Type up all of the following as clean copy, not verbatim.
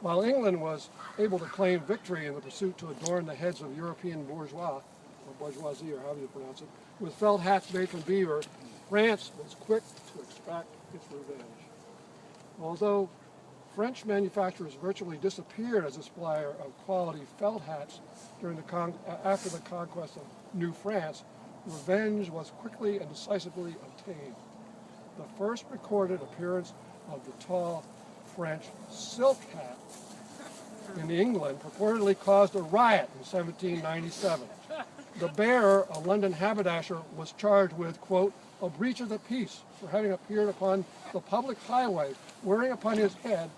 While England was able to claim victory in the pursuit to adorn the heads of European bourgeois, or bourgeoisie, or however you pronounce it, with felt hats made from beaver, France was quick to extract its revenge. Although French manufacturers virtually disappeared as a supplier of quality felt hats during after the conquest of New France, revenge was quickly and decisively obtained. The first recorded appearance of the tall French silk hat in England purportedly caused a riot in 1797. The bearer, a London haberdasher, was charged with, quote, a breach of the peace for having appeared upon the public highway wearing upon his head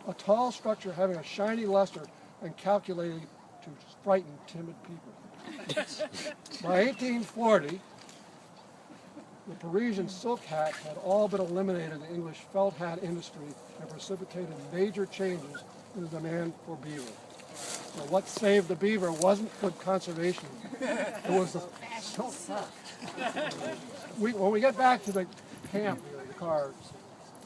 a tall structure having a shiny luster and calculated to frighten timid people. By 1840, the Parisian silk hat had all but eliminated the English felt hat industry and precipitated major changes in the demand for beaver. So what saved the beaver wasn't good conservation, it was the silk hat. When we get back to the camp, the car,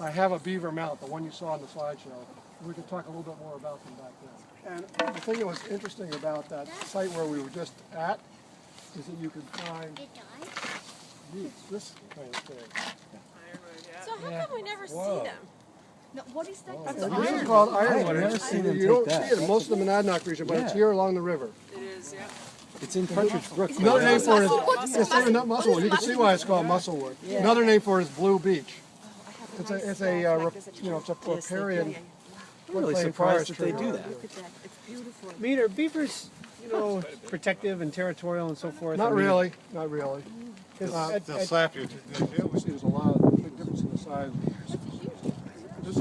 I have a beaver mount, the one you saw on the slideshow. We can talk a little bit more about them back then. And the thing that was interesting about that site where we were just at is that you could find this kind of thing. So how come we never see them? No, what is that? This is called ironwood. I've never seen them You don't take see it in most of the Monadnock region, but it's here along the river. It is, yeah. It's in Partridge Brook. Another name for it is musclewood. You can see why it's called musclewood. Another name for it is blue beech. It's a riparian. I'm really surprised that they do that. It's beautiful. Mead, are beavers, protective and territorial and so forth? Not really, not really. They'll slap you. There's a lot of big difference in the size.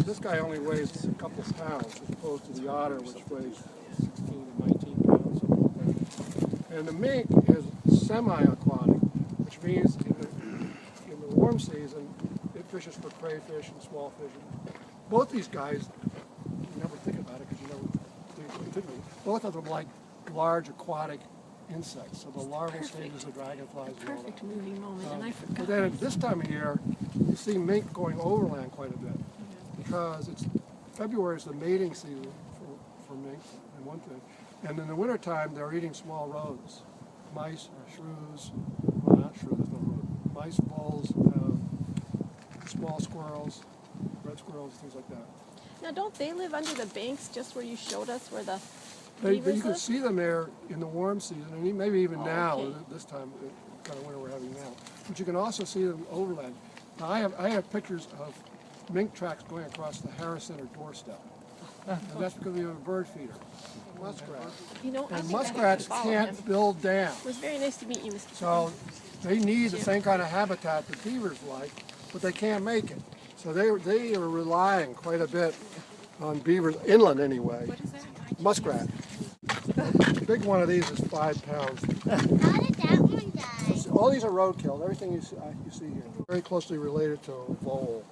This guy only weighs a couple pounds as opposed to the otter, which weighs 16 to 19 pounds, something like that. And the mink is semi-aquatic, which means in the warm season, it fishes for crayfish and small fish. Both these guys, you never think about it because you never, both of them like large aquatic insects. So the larval stages of dragonflies and all that. Perfect moving moment, and I forgot. But then at this time of year, you see mink going overland quite a bit because February is the mating season for mink, and one thing. And in the wintertime, they're eating small rodents, mice or shrews, well, not shrews, no rodent, mice, voles, small squirrels, red squirrels, things like that. Now, don't they live under the banks just where you showed us where the You beavers can live? see them there in the warm season, and maybe even now, okay. this time, kind of winter we're having now. But you can also see them overland. Now, I have pictures of mink tracks going across the Harris Center doorstep. And that's because we have a bird feeder, muskrats. You know, And muskrats can't build dams. It was very nice to meet you, Mr. So they need the same kind of habitat that beavers like, but they can't make it. So they are relying quite a bit on beavers, inland anyway. Muskrat. The big one of these is 5 pounds. How did that one die? All these are roadkill. Everything you see here. Very closely related to a vole.